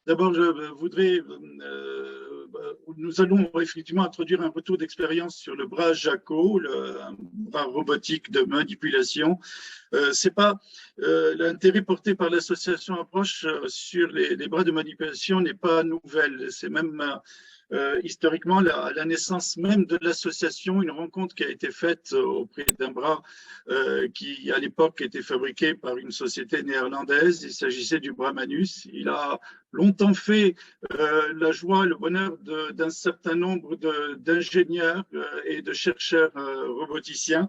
D'abord, je voudrais, nous allons effectivement introduire un retour d'expérience sur le bras Jaco, un bras robotique de manipulation. C'est pas l'intérêt porté par l'association Approche sur les bras de manipulation n'est pas nouvelle. C'est même historiquement la naissance même de l'association, une rencontre qui a été faite auprès d'un bras qui à l'époque était fabriqué par une société néerlandaise. Il s'agissait du bras Manus. Il a longtemps fait la joie, le bonheur d'un certain nombre d'ingénieurs et de chercheurs roboticiens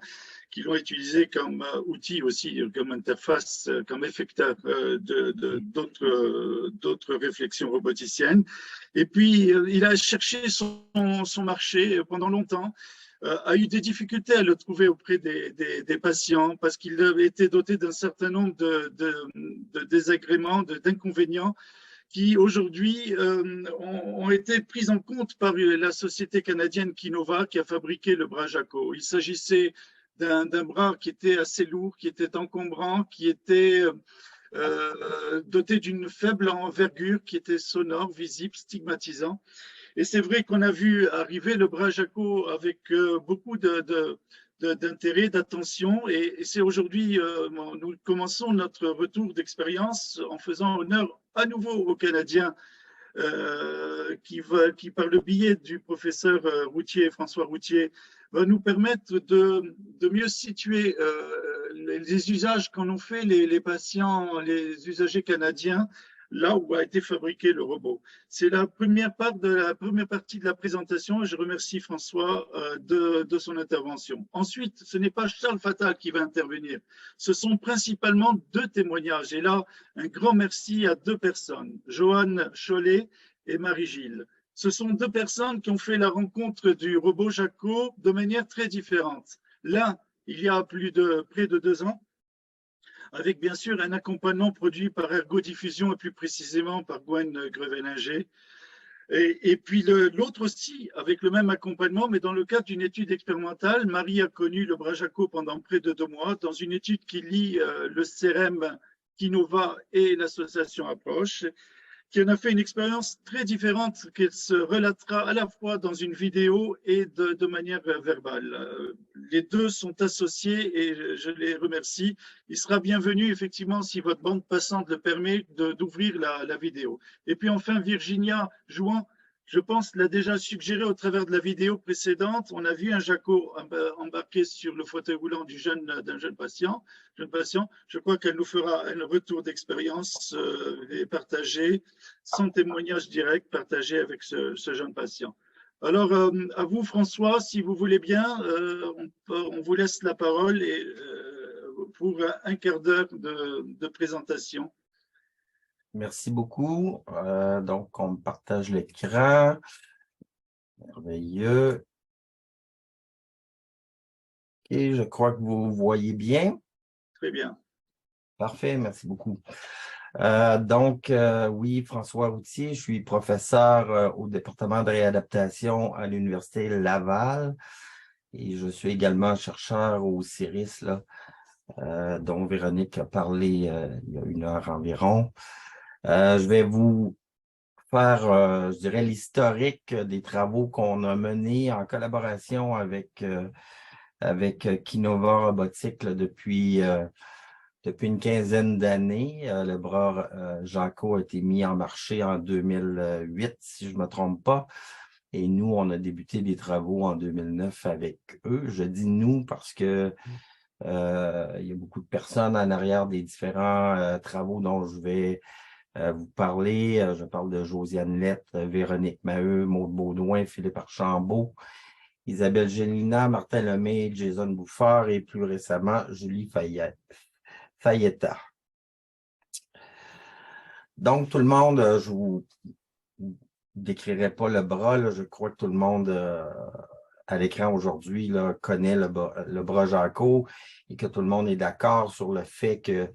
qui l'ont utilisé comme outil aussi, comme interface, comme effecteur d'autres réflexions roboticiennes. Et puis, il a cherché son marché pendant longtemps, a eu des difficultés à le trouver auprès des patients parce qu'il était doté d'un certain nombre de désagréments, d'inconvénients qui aujourd'hui ont été prises en compte par la société canadienne Kinova qui a fabriqué le bras Jaco. Il s'agissait d'un bras qui était assez lourd, qui était encombrant, qui était doté d'une faible envergure, qui était sonore, visible, stigmatisant. Et c'est vrai qu'on a vu arriver le bras Jaco avec beaucoup d'intérêt, d'attention. Et c'est aujourd'hui, nous commençons notre retour d'expérience en faisant honneur à nouveau aux Canadiens qui, par le biais du professeur Routier, François Routier, va nous permettre de mieux situer les usages qu'en ont fait les patients, les usagers canadiens, là où a été fabriqué le robot. C'est la première partie de la présentation. Je remercie François de son intervention. Ensuite, ce n'est pas Charles Fatal qui va intervenir. Ce sont principalement deux témoignages. Et là, un grand merci à deux personnes, Joanne Chollet et Marie-Gilles. Ce sont deux personnes qui ont fait la rencontre du robot Jaco de manière très différente. L'un, il y a près de 2 ans, avec bien sûr un accompagnement produit par Ergo Diffusion et plus précisément par Gwen Greveninger. Et puis l'autre aussi, avec le même accompagnement, mais dans le cadre d'une étude expérimentale. Marie a connu le bras Jaco pendant près de 2 mois dans une étude qui lie le CEREM Kinova et l'association Approche, qui en a fait une expérience très différente qu'elle se relatera à la fois dans une vidéo et de manière verbale. Les deux sont associés et je les remercie. Il sera bienvenu, effectivement, si votre bande passante le permet, d'ouvrir la vidéo. Et puis enfin, Virginia Jouan, je pense, l'a déjà suggéré au travers de la vidéo précédente. On a vu un Jaco embarqué sur le fauteuil roulant d'un jeune patient. Je crois qu'elle nous fera un retour d'expérience et partagé, son témoignage direct partagé avec ce jeune patient. Alors, à vous, François, si vous voulez bien, on vous laisse la parole pour un quart d'heure de présentation. Merci beaucoup. Donc, on partage l'écran. Merveilleux. OK, je crois que vous voyez bien. Très bien. Parfait, merci beaucoup. Oui, François Routier, je suis professeur au département de réadaptation à l'Université Laval et je suis également chercheur au CIRIS, dont Véronique a parlé il y a 1 heure environ. Je vais vous faire, je dirais, l'historique des travaux qu'on a menés en collaboration avec Kinova Robotique depuis une quinzaine d'années. Le bras Jaco a été mis en marché en 2008, si je ne me trompe pas. Et nous, on a débuté des travaux en 2009 avec eux. Je dis nous parce que il y a beaucoup de personnes en arrière des différents travaux dont je vais vous parler. Je parle de Josiane Lett, Véronique Maheu, Maude Baudouin, Philippe Archambault, Isabelle Gélina, Martin Lemay, Jason Bouffard et plus récemment, Julie Fayetta. Donc, tout le monde, je vous décrirai pas le bras, là, je crois que tout le monde à l'écran aujourd'hui connaît le bras Jaco et que tout le monde est d'accord sur le fait que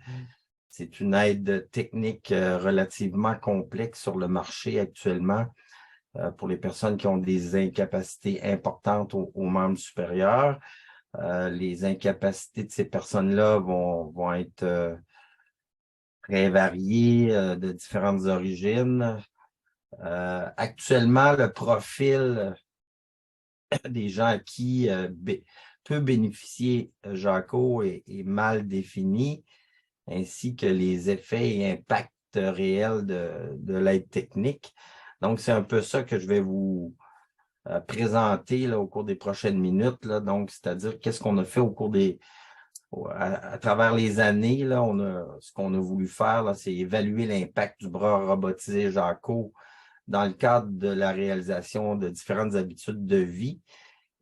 c'est une aide technique relativement complexe sur le marché actuellement pour les personnes qui ont des incapacités importantes aux membres supérieurs. Les incapacités de ces personnes-là vont être très variées, de différentes origines. Actuellement, le profil des gens à qui peut bénéficier Jaco est mal défini, ainsi que les effets et impacts réels de l'aide technique. Donc, c'est un peu ça que je vais vous présenter là, au cours des prochaines minutes. Là. Donc, c'est-à-dire qu'est-ce qu'on a fait au cours à travers les années, là, ce qu'on a voulu faire, là, c'est évaluer l'impact du bras robotisé Jaco dans le cadre de la réalisation de différentes habitudes de vie.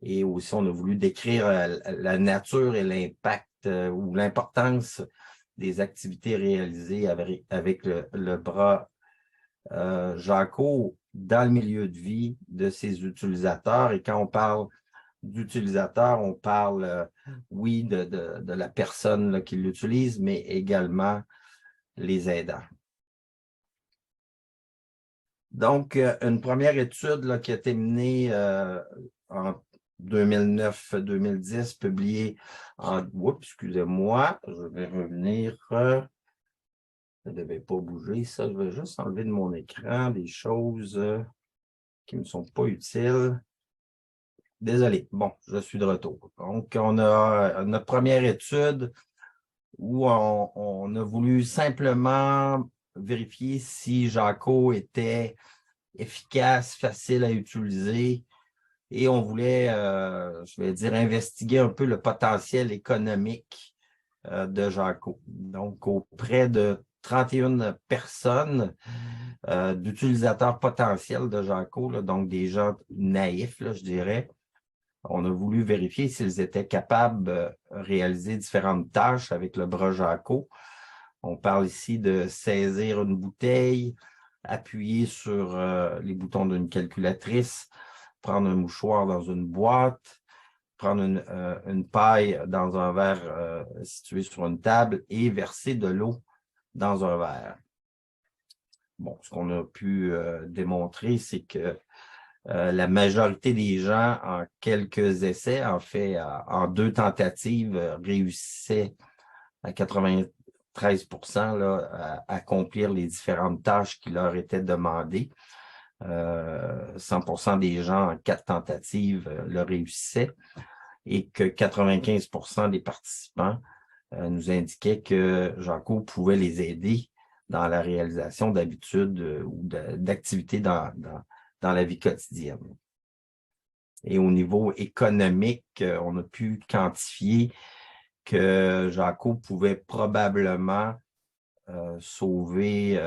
Et aussi, on a voulu décrire la nature et l'impact ou l'importance des activités réalisées avec le bras Jaco dans le milieu de vie de ses utilisateurs. Et quand on parle d'utilisateurs, on parle, oui, de la personne là, qui l'utilise, mais également les aidants. Donc, une première étude là, qui a été menée en 2009-2010, publiée en... Oups, excusez-moi, je vais revenir. Ça ne devait pas bouger, ça. Je vais juste enlever de mon écran des choses qui ne me sont pas utiles. Désolé. Bon, je suis de retour. Donc, on a notre première étude où on a voulu simplement vérifier si Jaco était efficace, facile à utiliser et on voulait, je vais dire, investiguer un peu le potentiel économique de Jaco. Donc, auprès de 31 personnes d'utilisateurs potentiels de Jaco, là, donc des gens naïfs, là, je dirais, on a voulu vérifier s'ils étaient capables de réaliser différentes tâches avec le bras Jaco. On parle ici de saisir une bouteille, appuyer sur les boutons d'une calculatrice, prendre un mouchoir dans une boîte, prendre une paille dans un verre situé sur une table et verser de l'eau dans un verre. Bon, ce qu'on a pu démontrer, c'est que la majorité des gens, en quelques essais, en fait, en 2 tentatives, réussissaient à 93% là, à accomplir les différentes tâches qui leur étaient demandées. 100% des gens en 4 tentatives le réussissaient et que 95% des participants nous indiquaient que Jaco pouvait les aider dans la réalisation d'habitudes ou d'activités dans la vie quotidienne. Et au niveau économique, on a pu quantifier que Jaco pouvait probablement sauver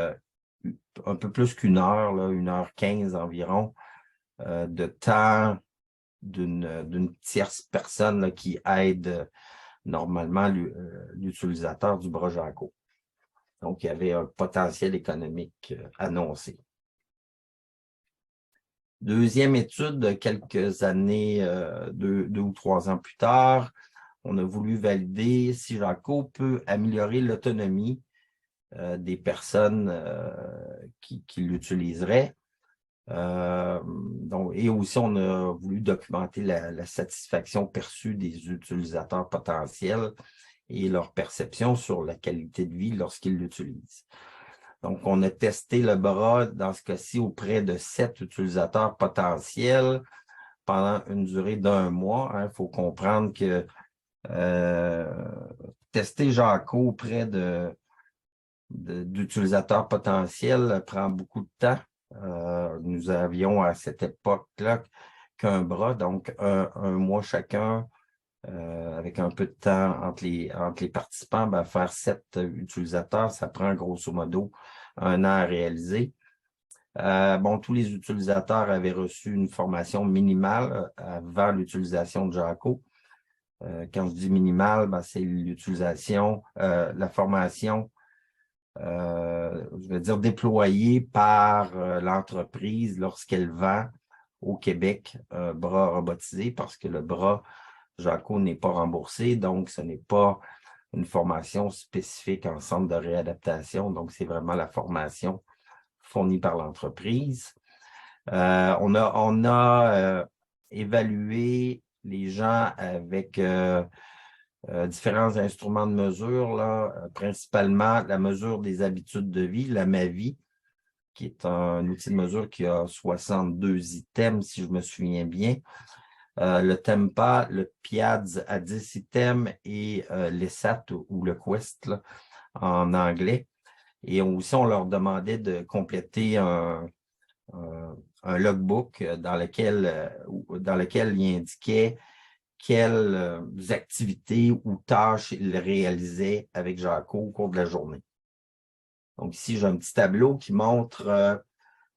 un peu plus qu'une heure, là, 1h15 environ, de temps d'une tierce personne là, qui aide normalement l'utilisateur du bras Jaco. Donc, il y avait un potentiel économique annoncé. Deuxième étude, quelques années, 2 ou 3 ans plus tard, on a voulu valider si Jaco peut améliorer l'autonomie des personnes qui l'utiliseraient. Et aussi, on a voulu documenter la satisfaction perçue des utilisateurs potentiels et leur perception sur la qualité de vie lorsqu'ils l'utilisent. Donc, on a testé le bras, dans ce cas-ci, auprès de 7 utilisateurs potentiels pendant une durée d'1 mois. Il faut comprendre que tester Jaco auprès d'utilisateurs potentiels prend beaucoup de temps. Nous avions à cette époque-là qu'un bras, donc un mois chacun, avec un peu de temps entre les participants, faire 7 utilisateurs, ça prend grosso modo 1 an à réaliser. Tous les utilisateurs avaient reçu une formation minimale avant l'utilisation de Jaco. Quand je dis minimale, c'est l'utilisation, la formation, je vais dire déployée par l'entreprise lorsqu'elle vend au Québec un bras robotisé parce que le bras Jaco n'est pas remboursé, donc ce n'est pas une formation spécifique en centre de réadaptation, donc c'est vraiment la formation fournie par l'entreprise. On a évalué les gens avec différents instruments de mesure, là, principalement la mesure des habitudes de vie, la MAVI, qui est un outil de mesure qui a 62 items, si je me souviens bien. Le TEMPA, le PIADS à 10 items et l'ESAT ou le Quest là, en anglais. Et aussi, on leur demandait de compléter un logbook dans lequel il indiquait quelles activités ou tâches ils réalisaient avec Jaco au cours de la journée. Donc ici, j'ai un petit tableau qui montre,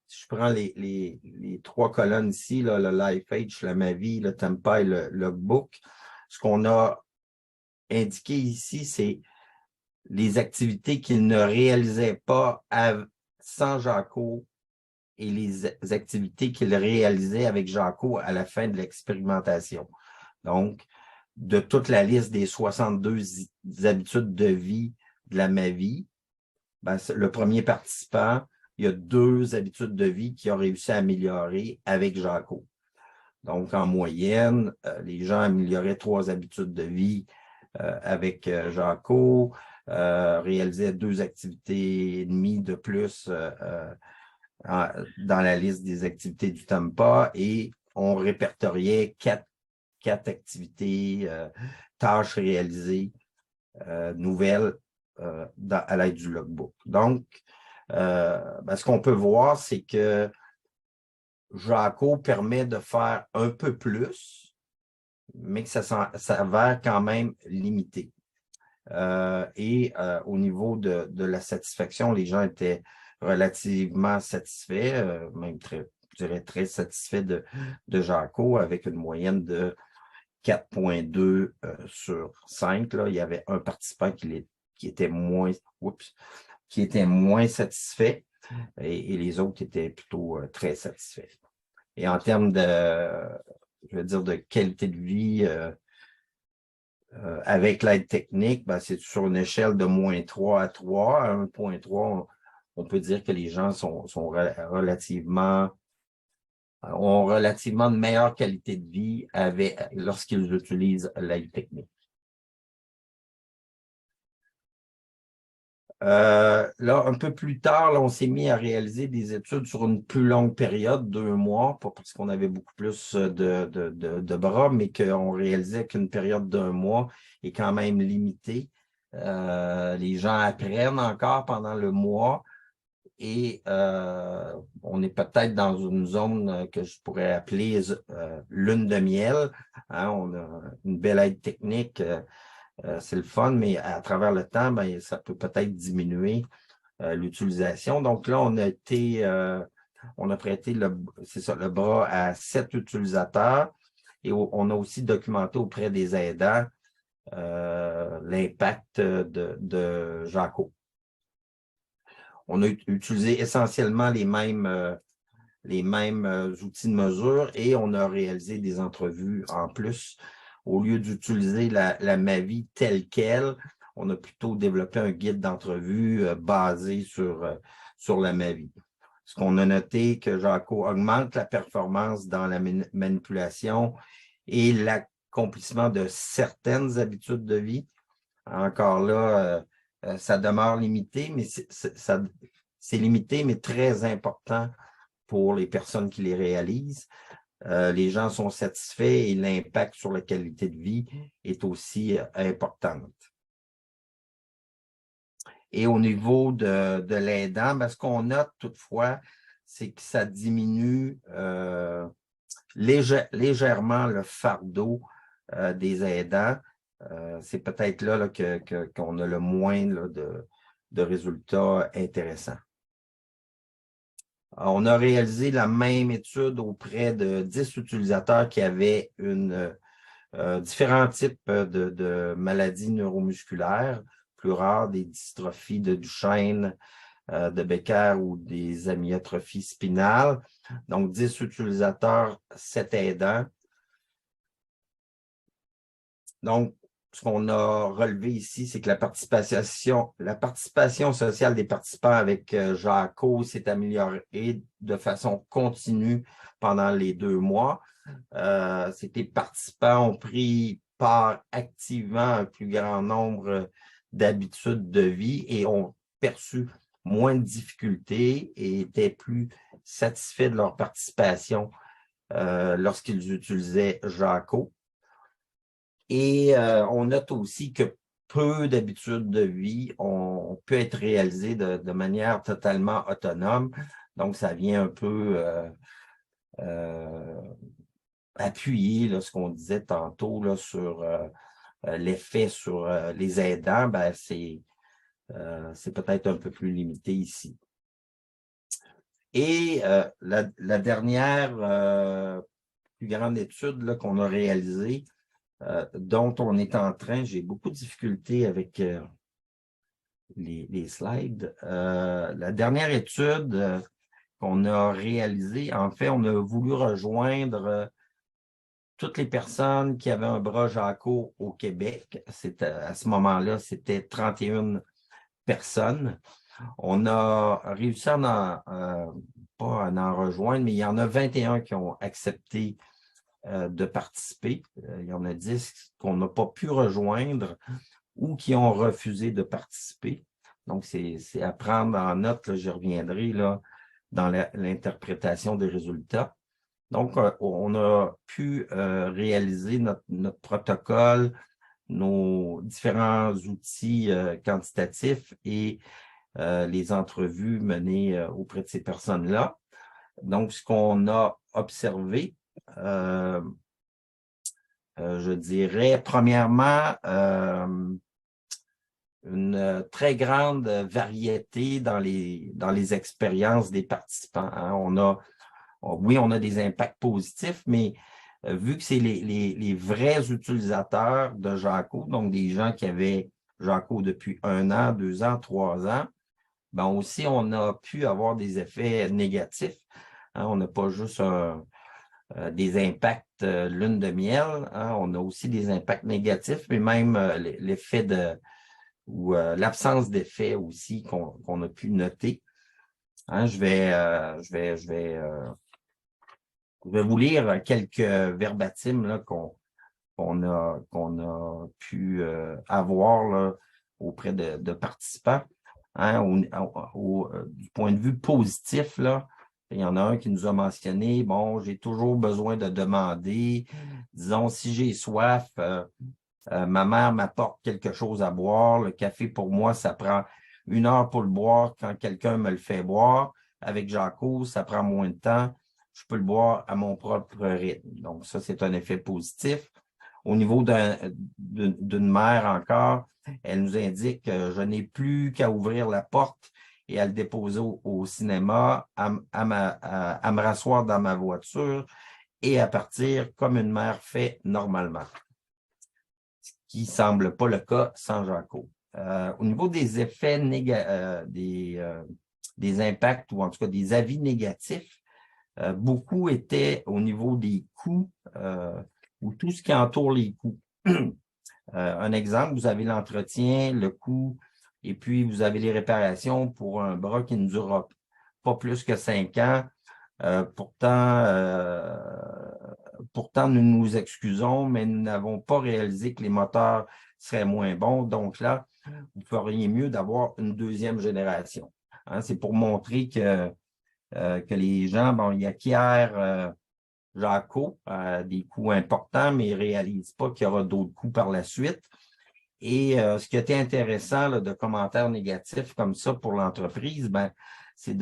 si je prends les trois colonnes ici, là, le LifeH, la MAVI, le Tempa et le logbook, ce qu'on a indiqué ici, c'est les activités qu'ils ne réalisaient pas sans Jaco et les activités qu'ils réalisaient avec Jaco à la fin de l'expérimentation. Donc, de toute la liste des 62 habitudes de vie de la MAVI, ben, le premier participant, il y a 2 habitudes de vie qu'il a réussi à améliorer avec Jaco. Donc, en moyenne, les gens amélioraient 3 habitudes de vie avec Jaco, réalisaient 2 activités et demie de plus dans la liste des activités du TEMPA et on répertoriait 4 activités, tâches réalisées, nouvelles à l'aide du logbook. Donc, ce qu'on peut voir, c'est que Jaco permet de faire un peu plus, mais que ça s'avère quand même limité. Au niveau de la satisfaction, les gens étaient relativement satisfaits, même je dirais très satisfaits de Jaco, avec une moyenne de 4,2 sur 5. Là. Il y avait un participant qui était moins satisfait et les autres étaient plutôt très satisfaits. Et en termes de qualité de vie avec l'aide technique, ben, c'est sur une échelle de -3 à 3. À 1,3, on peut dire que les gens ont relativement de meilleure qualité de vie lorsqu'ils utilisent l'aide technique. Là, un peu plus tard, là, on s'est mis à réaliser des études sur une plus longue période, 2 mois, pas parce qu'on avait beaucoup plus de bras, mais qu'on réalisait qu'une période d'1 mois est quand même limitée. Les gens apprennent encore pendant le mois et on est peut-être dans une zone que je pourrais appeler lune de miel. Hein, on a une belle aide technique. C'est le fun, mais à travers le temps, ben, ça peut peut-être diminuer l'utilisation. Donc là, on a prêté le bras à 7 utilisateurs et on a aussi documenté auprès des aidants l'impact de Jaco. On a utilisé essentiellement les mêmes outils de mesure et on a réalisé des entrevues en plus. Au lieu d'utiliser la MAVI telle qu'elle, on a plutôt développé un guide d'entrevue basé sur la MAVI. Ce qu'on a noté que Jaco augmente la performance dans la manipulation et l'accomplissement de certaines habitudes de vie. Encore là, ça demeure limité, mais c'est limité, mais très important pour les personnes qui les réalisent. Les gens sont satisfaits et l'impact sur la qualité de vie est aussi important. Et au niveau de l'aidant, ce qu'on note toutefois, c'est que ça diminue légèrement le fardeau des aidants. C'est peut-être là, qu'on a le moins là, de résultats intéressants. On a réalisé la même étude auprès de 10 utilisateurs qui avaient différents types de maladies neuromusculaires, plus rares, des dystrophies de Duchenne, de Becker ou des amyotrophies spinales. Donc, 10 utilisateurs, 7 aidants. Donc, ce qu'on a relevé ici, c'est que la participation sociale des participants avec Jaco s'est améliorée de façon continue pendant les 2 mois. Ces participants ont pris part activement à un plus grand nombre d'habitudes de vie et ont perçu moins de difficultés et étaient plus satisfaits de leur participation lorsqu'ils utilisaient Jaco. Et on note aussi que peu d'habitudes de vie ont pu être réalisées de manière totalement autonome. Donc, ça vient un peu appuyer là, ce qu'on disait tantôt là, sur l'effet sur les aidants. Ben, c'est peut-être un peu plus limité ici. Et la dernière plus grande étude qu'on a réalisée, dont on est en train, j'ai beaucoup de difficultés avec les slides. La dernière étude qu'on a réalisée, en fait, on a voulu rejoindre toutes les personnes qui avaient un bras Jaco au Québec. À ce moment-là, c'était 31 personnes. On a réussi à pas à en rejoindre, mais il y en a 21 qui ont accepté de participer. Il y en a 10 qu'on n'a pas pu rejoindre ou qui ont refusé de participer. Donc, c'est à prendre en note, là, j'y reviendrai là, dans l'interprétation des résultats. Donc, on a pu réaliser notre protocole, nos différents outils quantitatifs et les entrevues menées auprès de ces personnes-là. Donc, ce qu'on a observé, je dirais, premièrement, une très grande variété dans les expériences des participants. Hein. Oui, on a des impacts positifs, mais vu que c'est les vrais utilisateurs de Jaco, donc des gens qui avaient Jaco depuis 1 an, 2 ans, 3 ans, ben aussi, on a pu avoir des effets négatifs. Hein. On n'a pas juste des impacts lune de miel, hein. On a aussi des impacts négatifs, mais même l'effet ou l'absence d'effet aussi qu'on a pu noter. Hein. Je vais vous lire quelques verbatim là, qu'on a pu avoir là, auprès de participants. Hein, du point de vue positif, là, il y en a un qui nous a mentionné, bon, j'ai toujours besoin de demander, disons, si j'ai soif, ma mère m'apporte quelque chose à boire, le café pour moi, ça prend 1 heure pour le boire quand quelqu'un me le fait boire. Avec Jaco, ça prend moins de temps, je peux le boire à mon propre rythme. Donc ça, c'est un effet positif. Au niveau d'une mère encore, elle nous indique que je n'ai plus qu'à ouvrir la porte et à le déposer au cinéma, à me rasseoir dans ma voiture et à partir comme une mère fait normalement. Ce qui ne semble pas le cas sans Jaco. Au niveau des effets des impacts ou en tout cas des avis négatifs, beaucoup étaient au niveau des coûts ou tout ce qui entoure les coûts. Un exemple, vous avez l'entretien, le coût, et puis vous avez les réparations pour un bras qui ne durera pas plus que 5 ans. Pourtant, nous nous excusons, mais nous n'avons pas réalisé que les moteurs seraient moins bons. Donc là, vous feriez mieux d'avoir une 2e génération. Hein, c'est pour montrer que les gens, bon, ils acquièrent Jaco à des coûts importants, mais ils ne réalisent pas qu'il y aura d'autres coûts par la suite. Et ce qui était intéressant là, de commentaires négatifs comme ça pour l'entreprise, ben, c'est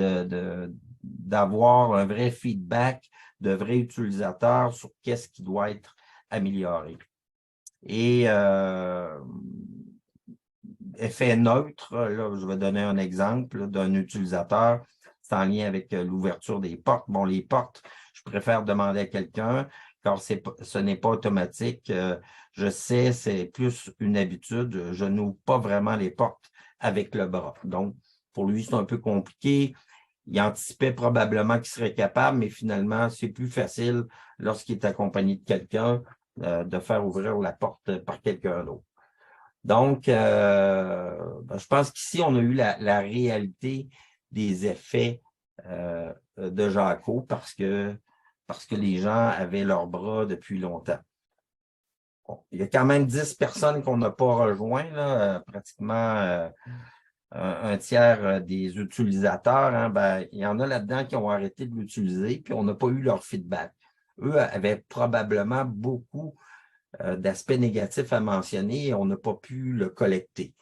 d'avoir un vrai feedback de vrais utilisateurs sur qu'est-ce qui doit être amélioré. Et effet neutre, là, je vais donner un exemple d'un utilisateur, c'est en lien avec l'ouverture des portes. Bon, les portes, je préfère demander à quelqu'un, car ce n'est pas automatique. Je sais, c'est plus une habitude. Je n'ouvre pas vraiment les portes avec le bras. Donc, pour lui, c'est un peu compliqué. Il anticipait probablement qu'il serait capable, mais finalement, c'est plus facile lorsqu'il est accompagné de quelqu'un de faire ouvrir la porte par quelqu'un d'autre. Donc, je pense qu'ici, on a eu la réalité des effets de Jaco parce que parce que les gens avaient leurs bras depuis longtemps. Bon, il y a quand même 10 personnes qu'on n'a pas rejoint, là, pratiquement un tiers des utilisateurs. Hein, ben, il y en a là-dedans qui ont arrêté de l'utiliser, puis on n'a pas eu leur feedback. Eux avaient probablement beaucoup d'aspects négatifs à mentionner et on n'a pas pu le collecter.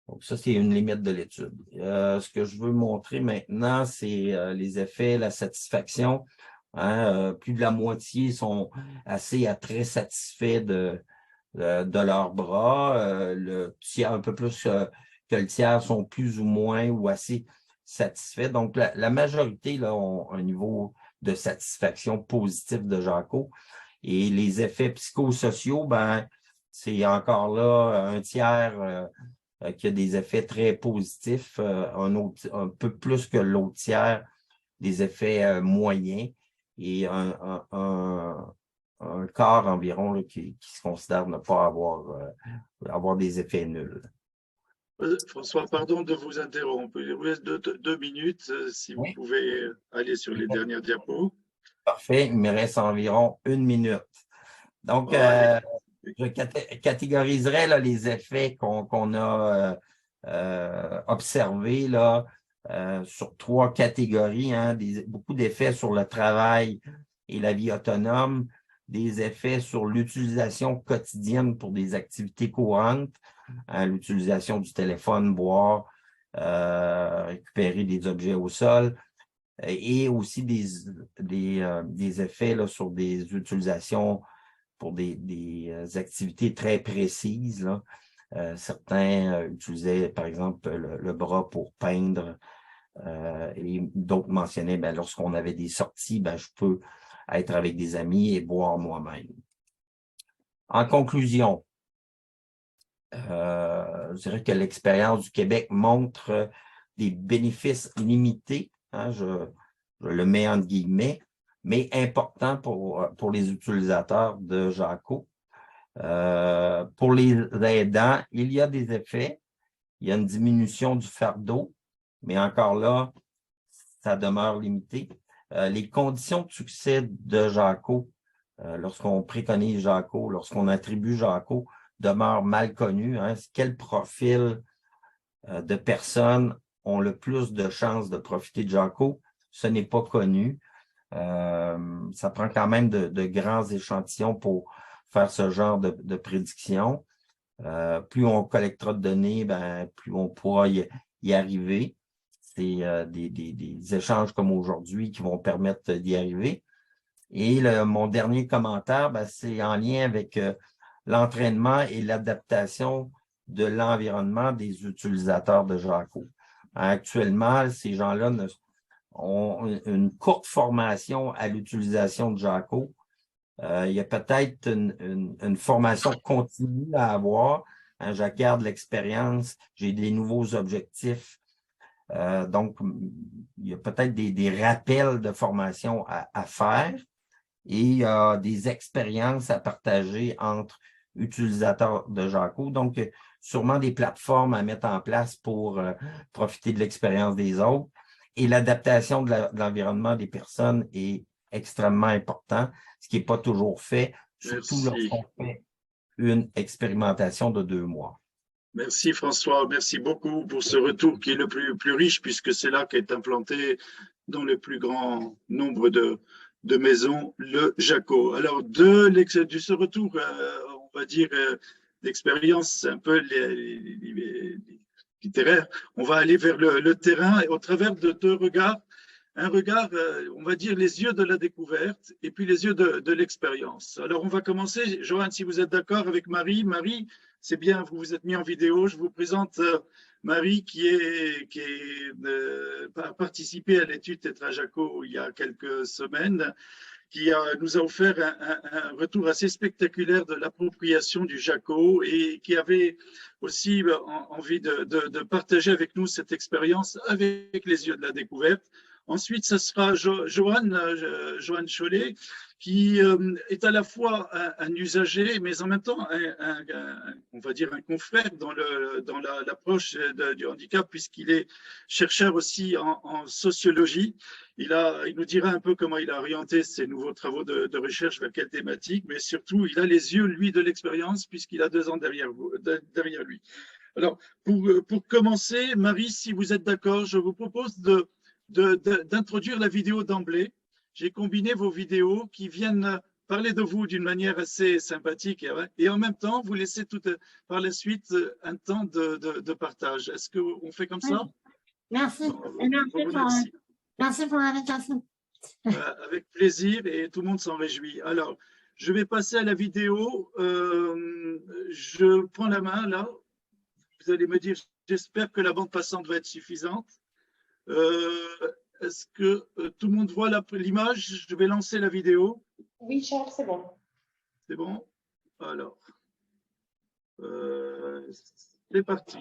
Donc, ça, c'est une limite de l'étude. Ce que je veux montrer maintenant, c'est les effets, la satisfaction. Hein, plus de la moitié sont assez à très satisfaits de leurs bras. Le tiers, un peu plus que le tiers sont plus ou moins ou assez satisfaits. Donc, la majorité là, ont un niveau de satisfaction positif de Jaco. Et les effets psychosociaux, ben, c'est encore là un tiers qui a des effets très positifs, un peu plus que l'autre tiers, des effets moyens et un quart environ là, qui se considère ne pas avoir des effets nuls. François, pardon de vous interrompre. Il vous reste 2 minutes, si vous Oui. pouvez aller sur les dernières diapos. Parfait, il me reste environ 1 minute. Donc, Allez. je catégoriserai là, les effets qu'on a observés là, sur 3 catégories. Hein, beaucoup d'effets sur le travail et la vie autonome, des effets sur l'utilisation quotidienne pour des activités courantes, hein, l'utilisation du téléphone, boire, récupérer des objets au sol, et aussi des effets là, sur des utilisations pour des activités très précises. Là. Certains utilisaient, par exemple, le bras pour peindre et d'autres mentionnaient, ben, lorsqu'on avait des sorties, ben, je peux être avec des amis et boire moi-même. En conclusion, je dirais que l'expérience du Québec montre des bénéfices limités, hein, je le mets entre guillemets, mais importants pour les utilisateurs de Jaco. Pour les aidants, il y a des effets. Il y a une diminution du fardeau, mais encore là, ça demeure limité. Les conditions de succès de Jaco, lorsqu'on préconise Jaco, lorsqu'on attribue Jaco, demeurent mal connues. Hein. Quel profil de personnes ont le plus de chances de profiter de Jaco? Ce n'est pas connu. Ça prend quand même de grands échantillons pour faire ce genre de prédiction. Plus on collectera de données, ben, plus on pourra y arriver. C'est des échanges comme aujourd'hui qui vont permettre d'y arriver. Et mon dernier commentaire, ben, c'est en lien avec l'entraînement et l'adaptation de l'environnement des utilisateurs de Jaco. Actuellement, ces gens-là ont une courte formation à l'utilisation de Jaco. Il y a peut-être une formation continue à avoir. Hein, j'acquiert l'expérience, j'ai des nouveaux objectifs. Donc, il y a peut-être des rappels de formation à faire et il y a des expériences à partager entre utilisateurs de Jaco. Donc, sûrement des plateformes à mettre en place pour profiter de l'expérience des autres. Et l'adaptation de l'environnement des personnes est extrêmement important, ce qui n'est pas toujours fait, surtout lorsqu'on fait une expérimentation de 2 mois. Merci François, merci beaucoup pour ce retour qui est le plus riche puisque c'est là qu'est implanté dans le plus grand nombre de maisons le Jaco. Alors de ce retour, on va dire d'expérience un peu littéraire, on va aller vers le terrain et au travers de 2 regards. Un regard, on va dire les yeux de la découverte et puis les yeux de l'expérience. Alors on va commencer, Joanne, si vous êtes d'accord avec Marie. Marie, c'est bien, vous vous êtes mis en vidéo. Je vous présente Marie qui a participé à l'étude Tetra Jaco il y a quelques semaines, qui nous a offert un retour assez spectaculaire de l'appropriation du Jaco et qui avait aussi envie de partager avec nous cette expérience avec les yeux de la découverte. Ensuite, ce sera Joanne Chollet, qui est à la fois un usager, mais en même temps, on va dire un confrère dans l'approche du handicap, puisqu'il est chercheur aussi en sociologie. il nous dira un peu comment il a orienté ses nouveaux travaux de recherche, vers quelle thématique, mais surtout, il a les yeux, lui, de l'expérience, puisqu'il a 2 ans derrière lui. Alors, pour commencer, Marie, si vous êtes d'accord, je vous propose d'introduire la vidéo d'emblée. J'ai combiné vos vidéos qui viennent parler de vous d'une manière assez sympathique et en même temps, vous laissez par la suite un temps de partage. Est-ce qu'on fait comme ça? Merci. Et merci pour l'invitation. Avec plaisir et tout le monde s'en réjouit. Alors, je vais passer à la vidéo. Je prends la main là. Vous allez me dire, j'espère que la bande passante va être suffisante. Est-ce que tout le monde voit l'image? Je vais lancer la vidéo. Oui, Charles, c'est bon. C'est bon? Alors, c'est parti.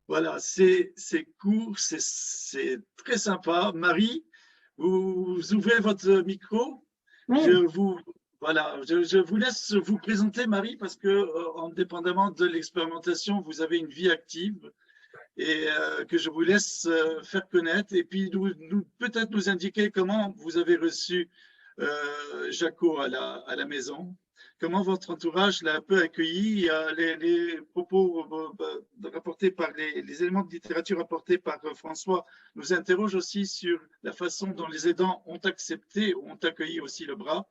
Voilà, c'est court, c'est très sympa. Marie, vous ouvrez votre micro. Oui. Je vous laisse vous présenter, Marie, parce que, indépendamment de l'expérimentation, vous avez une vie active et que je vous laisse faire connaître et puis peut-être nous indiquer comment vous avez reçu Jaco à la maison. Comment votre entourage l'a un peu accueilli? Les propos rapportés par les éléments de littérature apportés par François nous interrogent aussi sur la façon dont les aidants ont accepté, ont accueilli aussi le bras.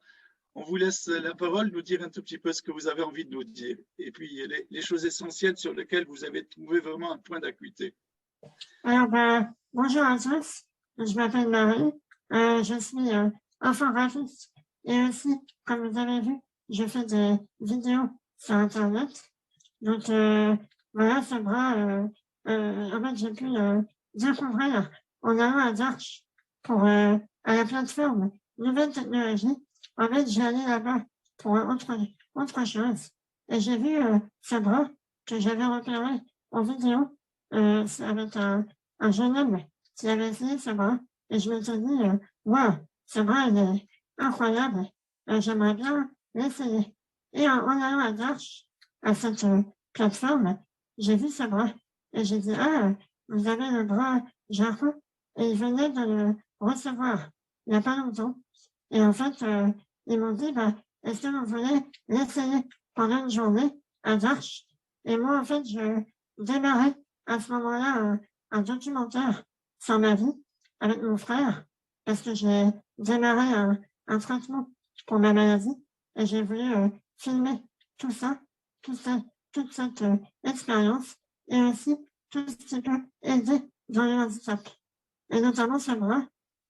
On vous laisse la parole, nous dire un tout petit peu ce que vous avez envie de nous dire. Et puis les choses essentielles sur lesquelles vous avez trouvé vraiment un point d'acuité. Alors, bonjour à tous. Je m'appelle Marie. Je suis infographiste et aussi, comme vous avez vu, je fais des vidéos sur Internet. Donc, voilà, ce bras, en fait, j'ai pu découvrir en allant à Darche pour à la plateforme Nouvelle Technologie. En fait, j'ai allé là-bas pour autre chose. Et j'ai vu ce bras que j'avais repéré en vidéo avec un jeune homme qui avait essayé ce bras. Et je me suis dit, wow, ce bras, il est incroyable. J'aimerais bien l'essayer. Et en allant à Darche, à cette plateforme, j'ai vu ce bras. Et j'ai dit, ah, vous avez le bras Jaco. Et ils venaient de le recevoir il n'y a pas longtemps. Et en fait, ils m'ont dit, est-ce que vous voulez l'essayer pendant une journée à Darche? Et moi, en fait, je démarrais à ce moment-là un documentaire sur ma vie avec mon frère, parce que j'ai démarré un traitement pour ma maladie et j'ai voulu filmer tout ça, toute cette expérience et aussi tout ce qui peut aider dans le handicap. Et notamment ce bras,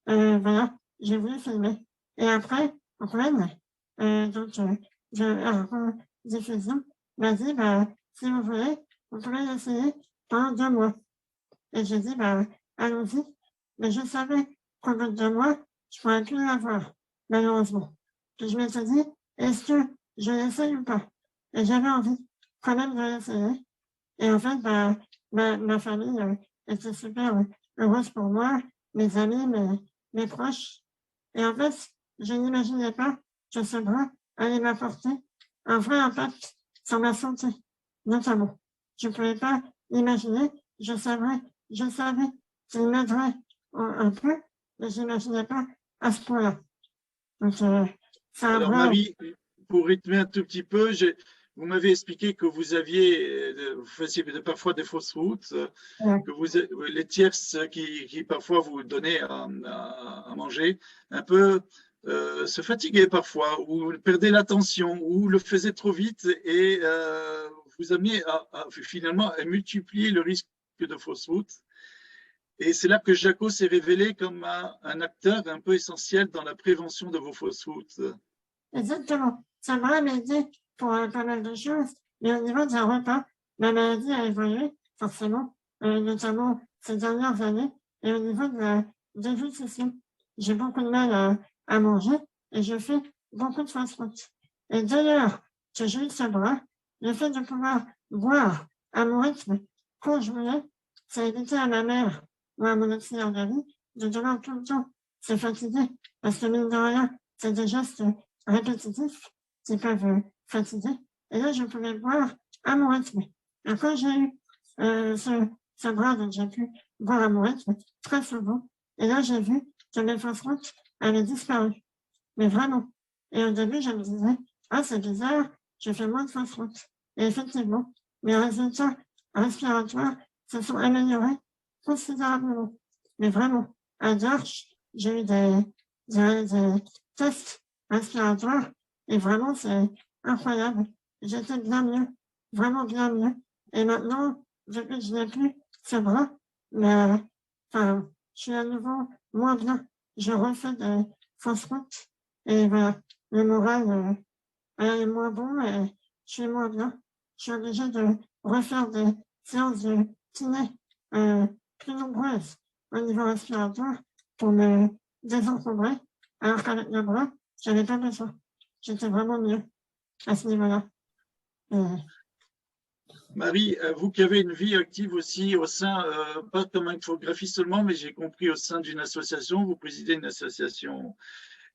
voilà, j'ai voulu filmer. Et après, Gwen, donc de diffusion, m'a dit, si vous voulez, vous pouvez l'essayer pendant 2 mois. Et j'ai dit, allons-y. Mais je savais qu'au bout de 2 mois, je pourrais plus l'avoir, malheureusement. Puis je me suis dit, est-ce que je l'essaye ou pas? Et j'avais envie quand même de l'essayer. Et en fait, ma famille était super heureuse pour moi, mes amis, mes proches. Et en fait, je n'imaginais pas que ce bras allait m'apporter un vrai impact sur ma santé, notamment. Je ne pouvais pas imaginer, je savais qu'il m'aiderait un peu, mais je n'imaginais pas à ce point-là. Donc, c'est un Alors, bras. Marie, pour rythmer un tout petit peu, vous m'avez expliqué que vous faisiez parfois des fausses routes, que les tierces qui parfois vous donnaient à manger, un peu se fatiguaient parfois, ou perdaient l'attention, ou le faisaient trop vite et vous amenez finalement à multiplier le risque de fausses routes. Et c'est là que Jaco s'est révélé comme un acteur un peu essentiel dans la prévention de vos fausses routes. Exactement. Ça m'a aidé pour pas mal de choses, mais au niveau d'un repas, ma maladie a évolué, forcément, notamment ces dernières années, et au niveau de la déglutition. J'ai beaucoup de mal à manger et je fais beaucoup de fast-food. Et d'ailleurs, que j'ai eu ce bras, le fait de pouvoir boire à mon rythme quand je voulais, ça a évité à ma mère ou à mon auxiliaire de vie de devoir tout le temps se fatiguer, parce que mine de rien, c'est des gestes répétitifs qui peuvent fatiguer. Et là, je pouvais boire à mon rythme. Et quand j'ai eu ce bras, donc j'ai pu boire à mon rythme très souvent. Et là, j'ai vu que mes fausses routes avaient disparu. Mais vraiment. Et au début, je me disais, ah, c'est bizarre, je fais moins de fausses routes. Et effectivement, mes résultats respiratoires se sont améliorés considérablement. Mais vraiment, à Dorch, j'ai eu des tests respiratoires et vraiment, c'est incroyable. J'étais bien mieux, vraiment bien mieux. Et maintenant, depuis que je n'ai plus ce bras, mais enfin, je suis à nouveau moins bien. Je refais des fausses routes et voilà, le moral est moins bon et je suis moins bien. Je suis obligée de refaire des séances de kiné plus nombreuses au niveau respiratoire pour me désencombrer, alors qu'avec le bras, j'avais pas besoin. J'étais vraiment mieux à ce niveau-là. Marie, vous qui avez une vie active aussi au sein, pas comme infographiste seulement, mais j'ai compris au sein d'une association, vous présidez une association.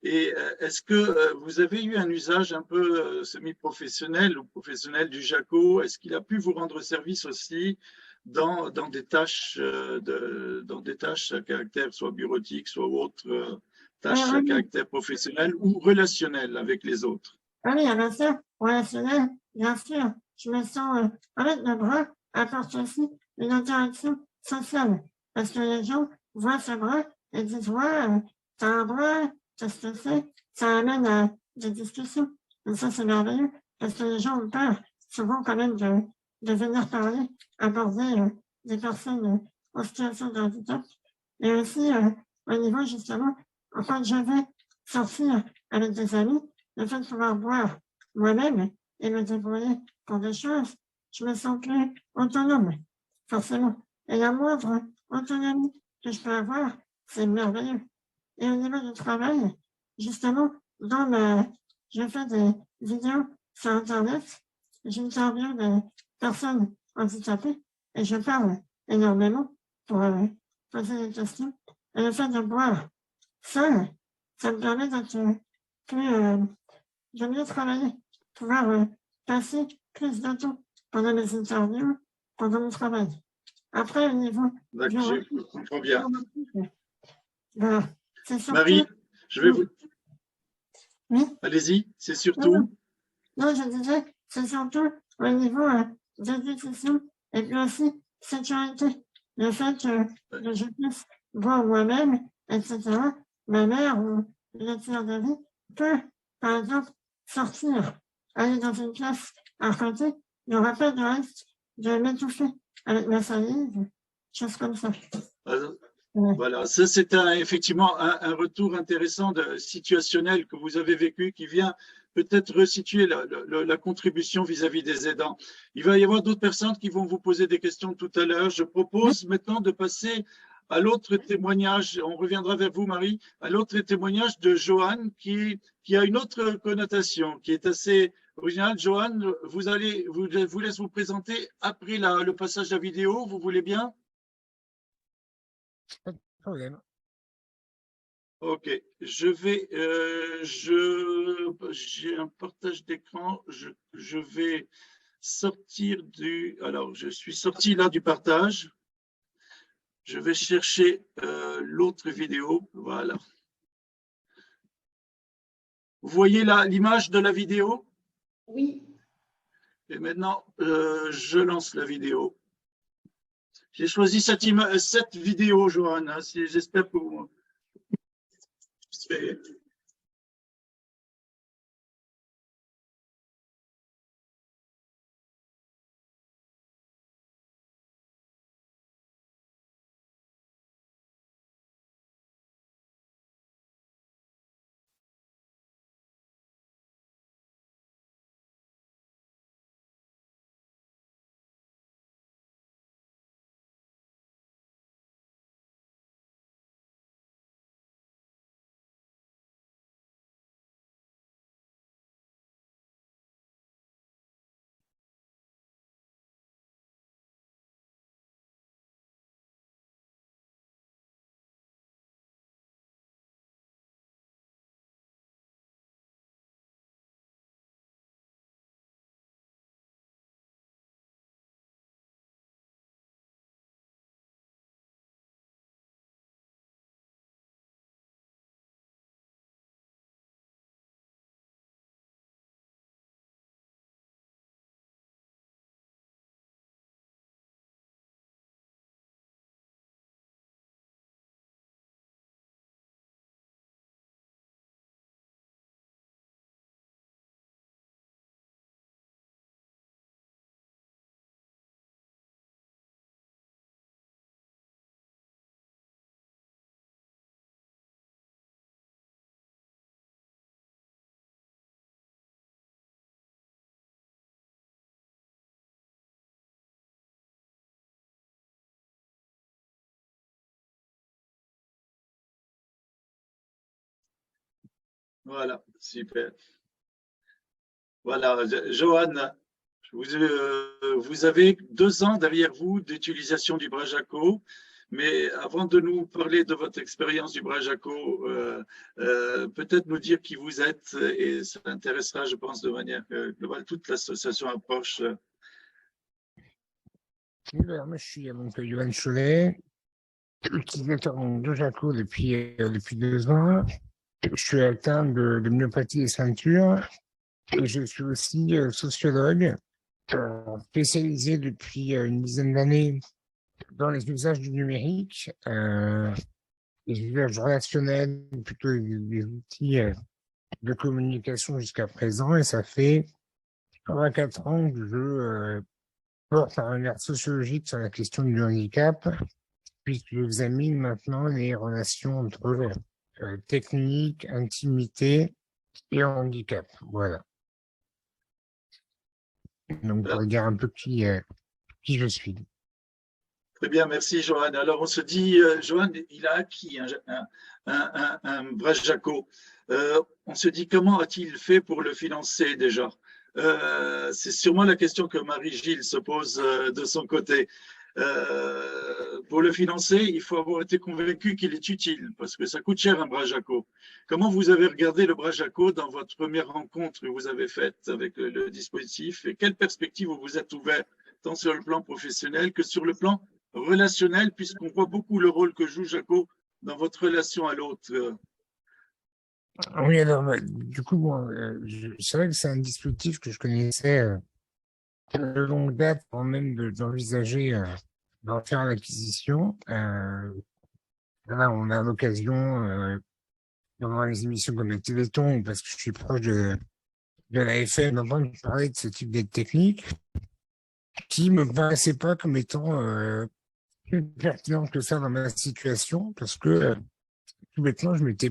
Et est-ce que vous avez eu un usage un peu semi-professionnel ou professionnel du Jaco? Est-ce qu'il a pu vous rendre service aussi dans des tâches à caractère soit bureautique, soit autre, tâches à caractère professionnel ou relationnel avec les autres? Ah oui, bien sûr, relationnel, bien sûr. Je me sens, en fait, le bras apporte aussi une interaction sociale. Parce que les gens voient ce bras et disent, ouais, t'as un bras, qu'est-ce que c'est? Ça amène à des discussions. Et ça, c'est merveilleux. Parce que les gens ont peur, souvent, quand même, de venir parler, aborder des personnes en situation de handicap. Et aussi, au niveau, justement, quand je vais sortir avec des amis, le fait de pouvoir boire moi-même et me débrouiller pour des choses, je me sens plus autonome, forcément. Et la moindre autonomie que je peux avoir, c'est merveilleux. Et au niveau du travail, justement, je fais des vidéos sur Internet, j'interviewe des personnes handicapées et je parle énormément pour poser des questions. Et le fait de boire seul, ça me permet d'être plus de mieux travailler, pouvoir passer plus de temps pendant mes interviews, pendant mon travail. Après, au niveau Je comprends bien. c'est surtout... Marie, je vais vous... Oui. Allez-y, c'est surtout... Non, je disais, c'est surtout au niveau d'éducation et puis aussi sécurité. Le fait que je puisse boire moi-même, etc. Ma mère ou le tiers de vie peut, par exemple, sortir, aller dans une pièce à côté, il n'y aura pas de risque de m'étouffer avec ma salive, choses comme ça. Voilà, ça c'est effectivement un retour intéressant situationnel que vous avez vécu qui vient peut-être resituer la contribution vis-à-vis des aidants. Il va y avoir d'autres personnes qui vont vous poser des questions tout à l'heure. Je propose maintenant de passer à l'autre témoignage, on reviendra vers vous Marie, à l'autre témoignage de Joanne qui a une autre connotation, qui est assez originale. Joanne, vous laisse vous présenter après le passage de la vidéo, vous voulez bien? Pas de problème. Ok, j'ai un partage d'écran. Je vais sortir alors je suis sorti là du partage. Je vais chercher l'autre vidéo. Voilà. Vous voyez là l'image de la vidéo? Oui. Et maintenant, je lance la vidéo. J'ai choisi cette vidéo, Johan. J'espère que vous. Voilà, super. Voilà, Johan, vous avez 2 ans derrière vous d'utilisation du bras Jaco, mais avant de nous parler de votre expérience du bras Jaco, peut-être nous dire qui vous êtes, et ça intéressera, je pense, de manière globale toute l'association Approche. Moi, je suis Johan Cholet, utilisateur de Jaco depuis 2 ans. Je suis atteint de myopathie des ceintures et je suis aussi sociologue, spécialisé depuis une dizaine d'années dans les usages du numérique, les usages relationnels, plutôt des outils de communication jusqu'à présent. Et ça fait 24 ans que je porte un regard sociologique sur la question du handicap, puisque j'examine maintenant les relations entre technique, intimité et handicap. Voilà. Donc, pour dire un peu qui je suis. Très bien, merci Johan. Alors on se dit, Johan, il a acquis un bras Jaco. On se dit, comment a-t-il fait pour le financer déjà? C'est sûrement la question que Marie-Gilles se pose de son côté. Pour le financer, il faut avoir été convaincu qu'il est utile, parce que ça coûte cher un bras Jaco. Comment vous avez regardé le bras Jaco dans votre première rencontre que vous avez faite avec le dispositif, et quelles perspectives vous vous êtes ouvert, tant sur le plan professionnel que sur le plan relationnel, puisqu'on voit beaucoup le rôle que joue Jaco dans votre relation à l'autre? Oui, alors, du coup, bon, c'est vrai que c'est un dispositif que je connaissais de longue date avant même d'envisager d'en faire l'acquisition. Là, on a l'occasion, dans les émissions comme le Téléthon, parce que je suis proche de la FM, d'entendre parler de ce type d'aide technique qui me paraissait pas comme étant plus pertinent que ça dans ma situation, parce que tout bêtement, je m'étais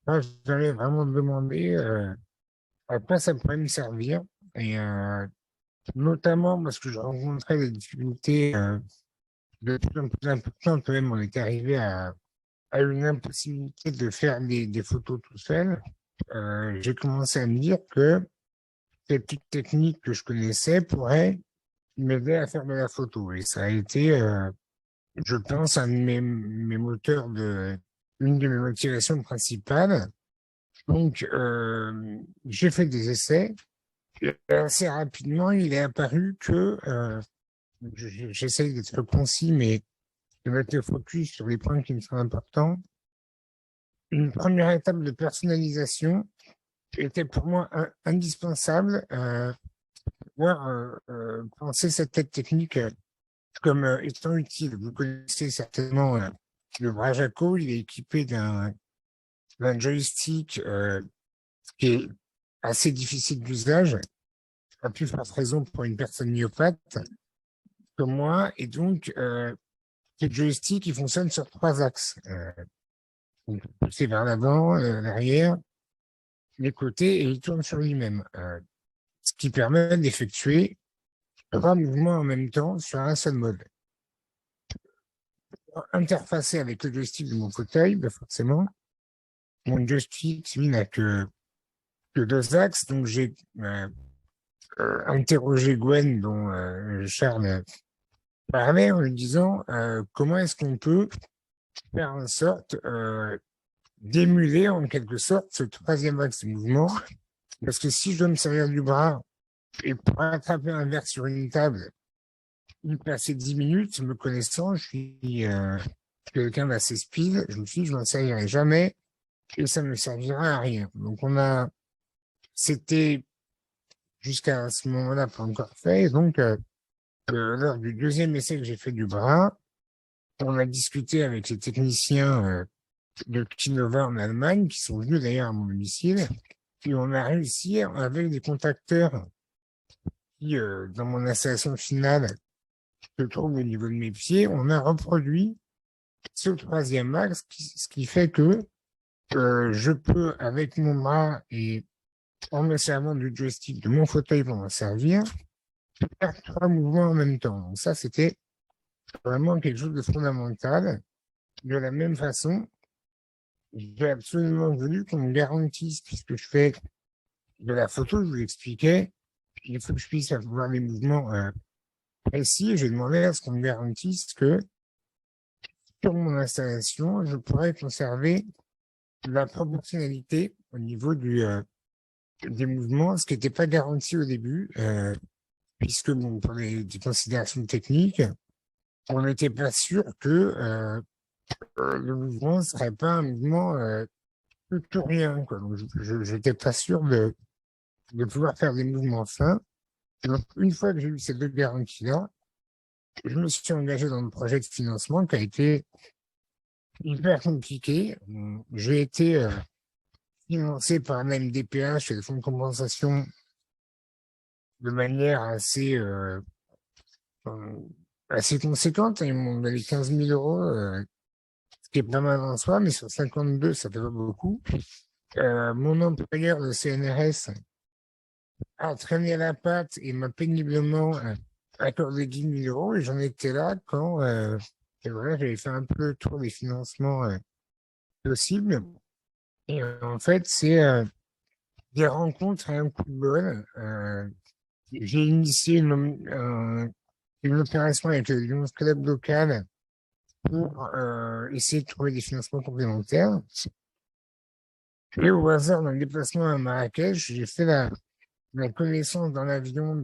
pas jamais vraiment demandé à quoi ça pourrait me servir. Et notamment parce que je rencontrais des difficultés de plus en plus importantes. Même, on était arrivé à une impossibilité de faire des photos tout seul. J'ai commencé à me dire que ces petites techniques que je connaissais pourraient m'aider à faire de la photo. Et ça a été, je pense, un de mes moteurs une de mes motivations principales. Donc, j'ai fait des essais. Et assez rapidement, il est apparu que, j'essaye d'être concis, mais de mettre le focus sur les points qui me sont importants. Une première étape de personnalisation était pour moi indispensable, pouvoir penser cette tête technique comme étant utile. Vous connaissez certainement le bras Jaco, il est équipé d'un joystick qui est assez difficile d'usage, à plus forte raison pour une personne myopathe comme moi, et donc ce joystick il fonctionne sur 3 axes. Donc, pousser vers l'avant, l'arrière, les côtés, et il tourne sur lui-même, ce qui permet d'effectuer 3 mouvements en même temps sur un seul mode. Interfacé avec le joystick de mon fauteuil, ben forcément, mon joystick, lui, n'a que 2 axes, donc j'ai interrogé Gwen, dont Charles parlait, en lui disant comment est-ce qu'on peut faire en sorte d'émuler en quelque sorte ce 3e axe de mouvement, parce que si je dois me servir du bras et pour attraper un verre sur une table, y passer 10 minutes, me connaissant, je suis quelqu'un d'assez speed, je me suis dit, je m'en servirai jamais et ça ne me servira à rien. Donc c'était jusqu'à ce moment-là pas encore fait, donc lors du 2e essai que j'ai fait du bras, on a discuté avec les techniciens de Kinova en Allemagne, qui sont venus d'ailleurs à mon domicile, et on a réussi avec des contacteurs qui, dans mon installation finale, se trouvent au niveau de mes pieds, on a reproduit ce 3e axe, ce qui fait que je peux, avec mon bras et en me servant du joystick de mon fauteuil pour m'en servir, faire 3 mouvements en même temps. Donc ça, c'était vraiment quelque chose de fondamental. De la même façon, j'ai absolument voulu qu'on me garantisse, puisque je fais de la photo, je vous l'expliquais, il faut que je puisse avoir les mouvements précis. J'ai demandé à ce qu'on me garantisse que sur mon installation, je pourrais conserver la proportionnalité au niveau des mouvements, ce qui n'était pas garanti au début, puisque bon, pour des considérations techniques, on n'était pas sûr que le mouvement ne serait pas un mouvement tout ou rien, quoi. Donc, je n'étais pas sûr de pouvoir faire des mouvements fins. Donc, une fois que j'ai eu ces 2 garanties-là, je me suis engagé dans le projet de financement qui a été hyper compliqué. J'ai été financé par un MDPH et le fonds de compensation de manière assez conséquente. Ils m'ont donné 15 000 €, ce qui est pas mal en soi, mais sur 52, ça fait pas beaucoup. Mon employeur, le CNRS, a traîné la patte et m'a péniblement accordé 10 000 € et j'en étais là quand et voilà, j'avais fait un peu le tour des financements possibles. Et en fait, c'est des rencontres à un coup de bol. J'ai initié une opération avec le Lions Club local pour essayer de trouver des financements complémentaires. Et au hasard d'un déplacement à Marrakech, j'ai fait la connaissance dans l'avion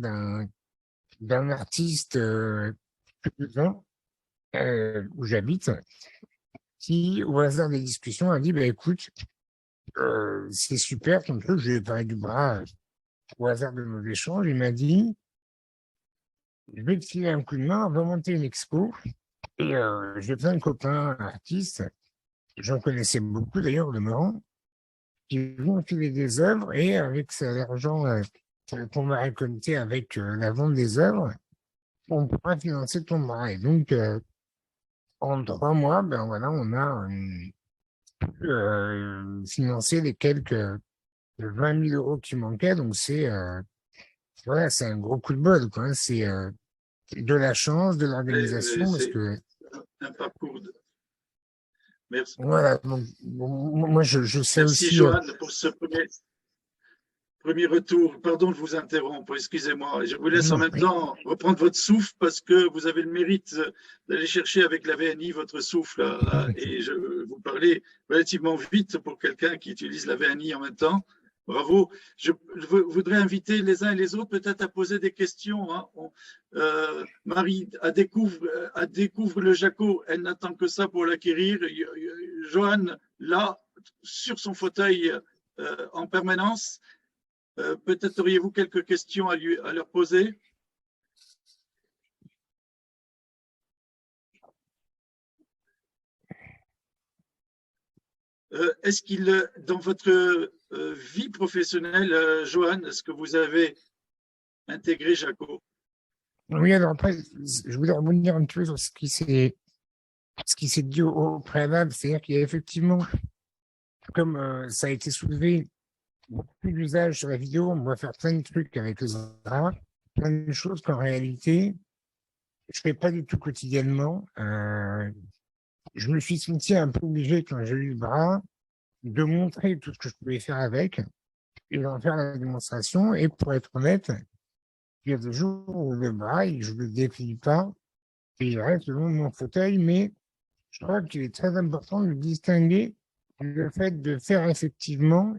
d'un artiste cubain où j'habite, qui, au hasard des discussions, a dit, bah, écoute, c'est super ton truc, je lui ai parlé du bras au hasard de nos échanges, il m'a dit, je vais te filer un coup de main, on va monter une expo, et j'ai plein de copains artistes, j'en connaissais beaucoup d'ailleurs au demeurant, qui vont filer des œuvres, et avec l'argent qu'on va récolter avec la vente des œuvres, on pourra financer ton bras. Et donc, en 3 mois, ben voilà, on a financé les quelques 20 000 € qui manquaient. Donc, voilà, c'est un gros coup de bol, quoi, hein. C'est de la chance, de l'organisation, parce C'est que un parcours. Merci. voilà, donc, bon, moi je sais Merci aussi. Johan pour ce premier. Premier retour. Pardon de vous interrompre, excusez-moi. Je vous laisse en même temps reprendre votre souffle parce que vous avez le mérite d'aller chercher avec la VNI votre souffle. Et vous parlez relativement vite pour quelqu'un qui utilise la VNI en même temps. Bravo. Je voudrais inviter les uns et les autres peut-être à poser des questions. Hein. Marie, à découvre le Jaco. Elle n'attend que ça pour l'acquérir. Johan, là, sur son fauteuil en permanence. Peut-être auriez-vous quelques questions à leur poser? Est-ce qu'il, dans votre vie professionnelle, Johan, est-ce que vous avez intégré Jaco? Oui, alors après, je voulais rebondir un petit peu sur ce qui s'est dit au préalable, c'est-à-dire qu'il y a effectivement, comme ça a été soulevé, plus d'usage sur la vidéo, on va faire plein de trucs avec les bras, plein de choses qu'en réalité, je fais pas du tout quotidiennement. Je me suis senti un peu obligé quand j'ai eu le bras de montrer tout ce que je pouvais faire avec et d'en faire la démonstration. Et pour être honnête, il y a des jours où le bras, je ne le déplie pas et il reste le long de mon fauteuil, mais je crois qu'il est très important de distinguer le fait de faire effectivement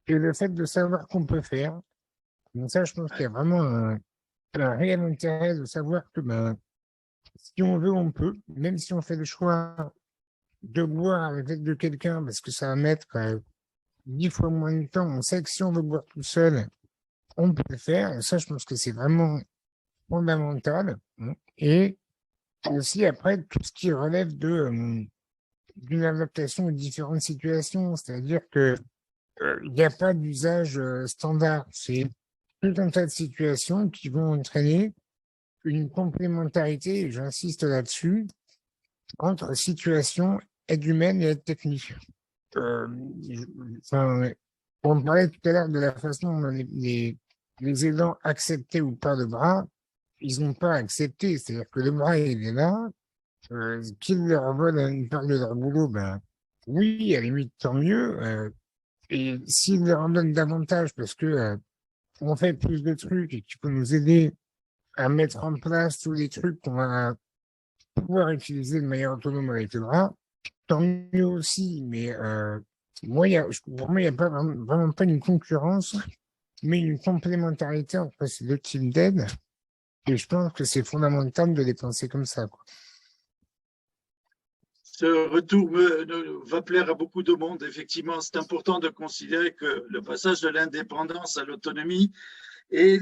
et le fait de savoir qu'on peut faire. Donc ça, je pense qu'il y a vraiment un réel intérêt de savoir que si on veut, on peut, même si on fait le choix de boire avec l'aide de quelqu'un, parce que ça va mettre 10 fois moins de temps, on sait que si on veut boire tout seul, on peut le faire. Et ça, je pense que c'est vraiment fondamental. Et aussi, après, tout ce qui relève d'une adaptation aux différentes situations, c'est-à-dire que il n'y a pas d'usage standard. C'est tout un tas de situations qui vont entraîner une complémentarité, et j'insiste là-dessus, entre situation, aide humaine et aide technique. On parlait tout à l'heure de la façon dont les aidants acceptaient ou pas le bras, ils n'ont pas accepté, c'est-à-dire que le bras, il est là, qu'ils leur volent une part de leur boulot, ben oui, à la limite, tant mieux. Et s'ils leur en donnent davantage parce que on fait plus de trucs et que tu peux nous aider à mettre en place tous les trucs qu'on va pouvoir utiliser de manière autonome avec le bras, tant mieux aussi. Mais moi, pour moi, il n'y a pas vraiment pas une concurrence, mais une complémentarité entre ces deux types d'aide. Et je pense que c'est fondamental de les penser comme ça, quoi. Ce retour va plaire à beaucoup de monde. Effectivement, c'est important de considérer que le passage de l'indépendance à l'autonomie et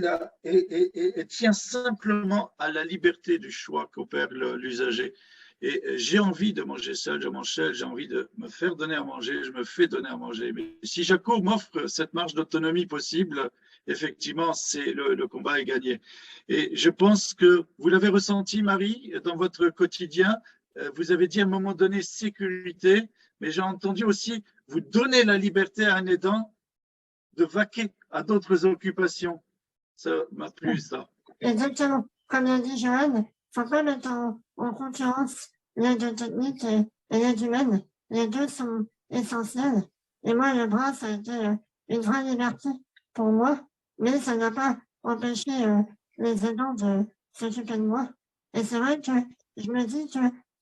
tient simplement à la liberté du choix qu'opère l'usager. Et j'ai envie de manger seul, je mange seul, j'ai envie de me faire donner à manger, je me fais donner à manger. Mais si Jaco m'offre cette marge d'autonomie possible, effectivement, le combat est gagné. Et je pense que vous l'avez ressenti, Marie, dans votre quotidien. Vous avez dit à un moment donné sécurité, mais j'ai entendu aussi vous donner la liberté à un aidant de vaquer à d'autres occupations. Ça m'a plu, ça. Exactement. Comme l'a dit Johan, il ne faut pas mettre en concurrence l'aide technique et l'aide humaine. Les deux sont essentiels. Et moi, le bras, ça a été une vraie liberté pour moi, mais ça n'a pas empêché les aidants de s'occuper de moi. Et c'est vrai que je me dis que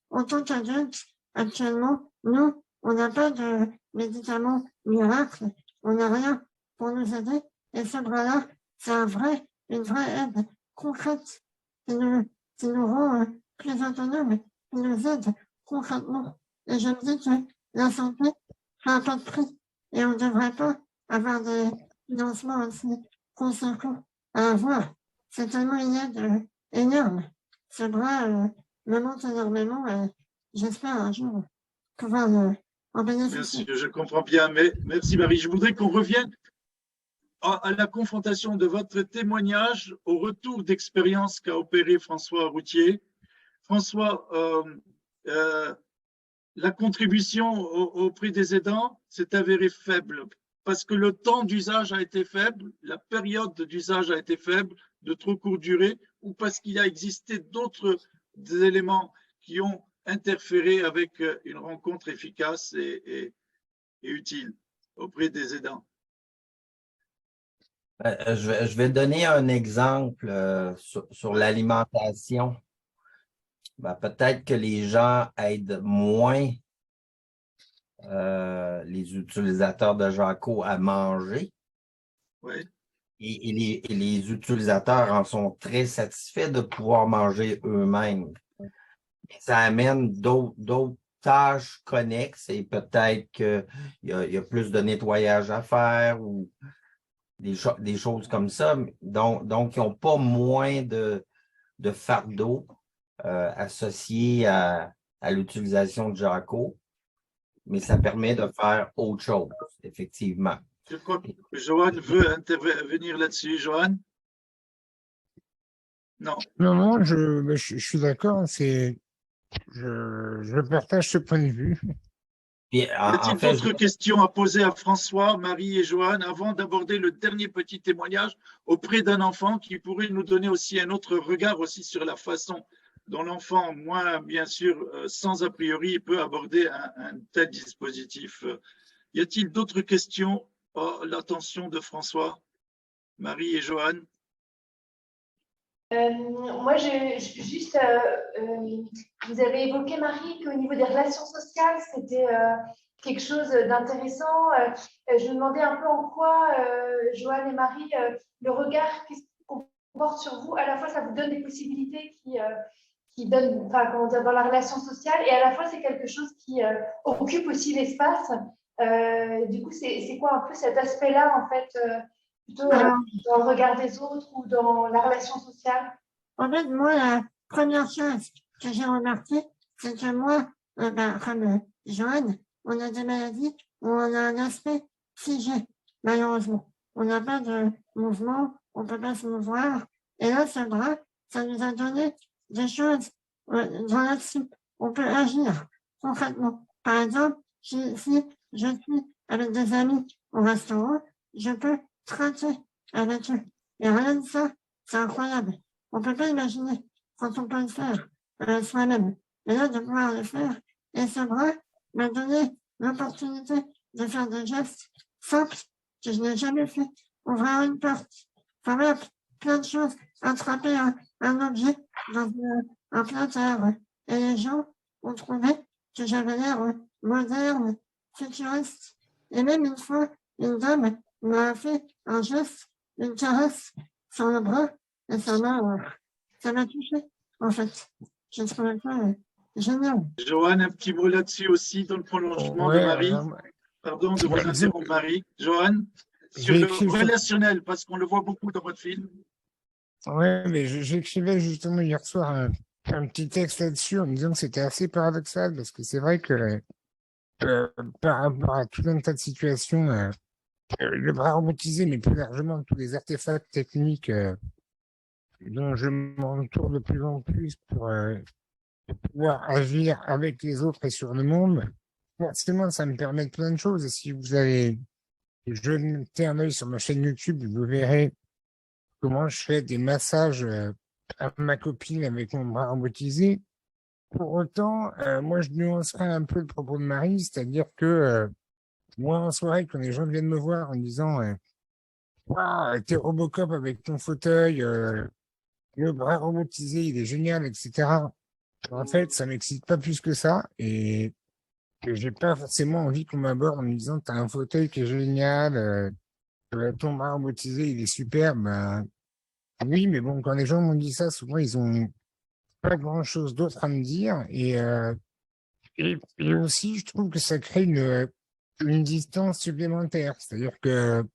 en tant qu'adulte, actuellement, nous, on n'a pas de médicaments miracles, on n'a rien pour nous aider. Et ce bras-là, c'est une vraie aide concrète qui nous rend plus autonomes, qui nous aide concrètement. Et je me dis que la santé n'a pas de prix et on ne devrait pas avoir des financements aussi conséquents à avoir. C'est tellement une aide énorme. Ce bras me manque énormément et j'espère un jour pouvoir en bénéficier. Merci, je comprends bien. Mais merci Marie. Je voudrais qu'on revienne à la confrontation de votre témoignage au retour d'expérience qu'a opéré François Routier. François, la contribution au prix des aidants s'est avérée faible parce que le temps d'usage a été faible, la période d'usage a été faible, de trop courte durée, ou parce qu'il a existé d'autres éléments qui ont interféré avec une rencontre efficace et utile auprès des aidants. Je vais donner un exemple sur l'alimentation. Ben, peut-être que les gens aident moins les utilisateurs de Jaco à manger Oui, et les utilisateurs en sont très satisfaits de pouvoir manger eux-mêmes. Ça amène d'autres tâches connexes et peut-être il y a plus de nettoyage à faire ou des choses comme ça. Donc ils n'ont pas moins de fardeau associé à l'utilisation de Jaco, mais ça permet de faire autre chose, effectivement. je crois que Johan veut intervenir là-dessus. Johan? Non. Non, non, je suis d'accord, je partage ce point de vue. Puis, Y en a-t-il fait, d'autres questions à poser à François, Marie et Johan avant d'aborder le dernier petit témoignage auprès d'un enfant qui pourrait nous donner aussi un autre regard aussi sur la façon dont l'enfant, moins bien sûr, sans a priori, peut aborder un tel dispositif. Y a-t-il d'autres questions? Oh, l'attention de François, Marie et Johan. Moi, juste, vous avez évoqué, Marie, qu'au niveau des relations sociales, c'était quelque chose d'intéressant. Je me demandais un peu en quoi, Joanne et Marie, le regard qu'on porte sur vous, à la fois, ça vous donne des possibilités qui donnent, enfin, comment dire, dans la relation sociale, et à la fois, c'est quelque chose qui occupe aussi l'espace. Du coup, c'est quoi un peu cet aspect-là, en fait, plutôt Alors, dans le regard des autres ou dans la relation sociale? en fait, moi, la première chose que j'ai remarqué, c'est que moi, comme Joanne, on a des maladies où on a un aspect figé, malheureusement. On n'a pas de mouvement, on peut pas se mouvoir. Et là, ce bras, ça nous a donné des choses dans là-dessus. On peut agir concrètement. Par exemple, si je suis avec des amis au restaurant, je peux traiter avec eux. Et rien de ça, c'est incroyable. On peut pas imaginer quand on peut le faire soi-même. Et là, de pouvoir le faire, et ce bras m'a donné l'opportunité de faire des gestes simples que je n'ai jamais fait. Ouvrir une porte, enfin voilà, plein de choses, attraper un objet dans un plein air. Et les gens ont trouvé que j'avais l'air moderne, futuriste. Et même une fois, une dame m'a fait un geste, une caresse sur le bras, et ça m'a touché, en fait. Je trouvais ça génial. Johan, un petit mot là-dessus aussi, dans le prolongement de Ouais, Marie. Pardon de ouais, vous interrompre, Marie. Johan, sur j'ai le écrit, relationnel, parce qu'on le voit beaucoup dans votre film. ouais, mais j'écrivais justement hier soir un petit texte là-dessus en me disant que c'était assez paradoxal parce que c'est vrai que euh, par rapport à tout un tas de situations, le bras robotisé, mais plus largement tous les artefacts techniques dont je m'entoure de plus en plus pour pouvoir agir avec les autres et sur le monde, forcément, ça me permet de plein de choses. Et si vous avez jeté un œil sur ma chaîne YouTube, vous verrez comment je fais des massages à ma copine avec mon bras robotisé. Pour autant, moi, je nuancerais un peu le propos de Marie, c'est-à-dire que moi, en soirée, quand les gens viennent me voir en disant waouh, t'es Robocop avec ton fauteuil, le bras robotisé, il est génial, etc. En fait, ça m'excite pas plus que ça et que j'ai pas forcément envie qu'on m'aborde en me disant t'as un fauteuil qui est génial, ton bras robotisé, il est super. Ben, oui, mais bon, quand les gens m'ont dit ça, souvent, ils ont pas grand-chose d'autre à me dire et aussi, je trouve que ça crée une distance supplémentaire. C'est-à-dire que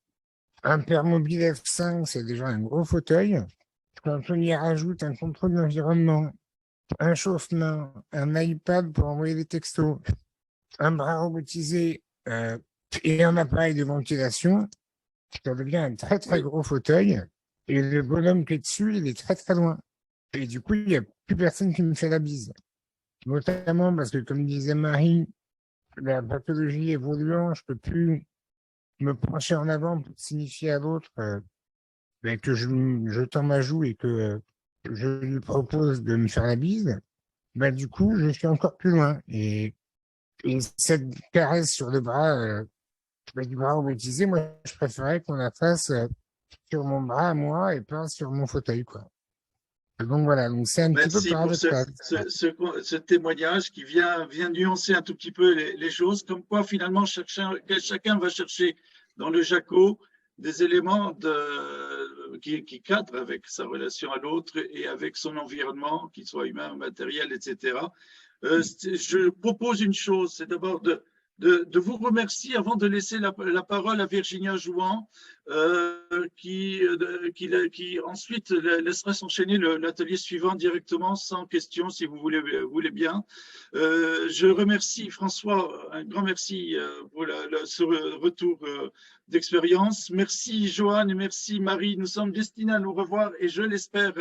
un Permobil F5, c'est déjà un gros fauteuil. Quand on y rajoute un contrôle d'environnement, un chauffe-main, un iPad pour envoyer des textos, un bras robotisé et un appareil de ventilation, ça devient un très très Oui. gros fauteuil. Et le bonhomme qui est dessus, il est très très loin. Et du coup, il n'y a plus personne qui me fait la bise. Notamment parce que, comme disait Marie, la pathologie évoluant, je peux plus me pencher en avant pour signifier à l'autre que je tends ma joue et que je lui propose de me faire la bise. Bah, du coup, je suis encore plus loin. Et cette caresse sur le bras, du bras robotisé, moi, je préférais qu'on la fasse sur mon bras à moi et pas sur mon fauteuil, quoi. Et donc voilà, donc c'est un petit peu Merci pour paradoxal. ce témoignage qui vient nuancer un tout petit peu les choses, comme quoi finalement chacun va chercher dans le Jaco des éléments qui cadrent avec sa relation à l'autre et avec son environnement, qu'il soit humain, matériel, etc. Je propose une chose, c'est d'abord de vous remercier avant de laisser la parole à Virginia Jouan, qui ensuite laissera s'enchaîner l'atelier suivant directement sans question, si vous voulez bien. Je remercie François, un grand merci pour ce retour d'expérience. Merci Joanne et merci Marie. Nous sommes destinés à nous revoir et je l'espère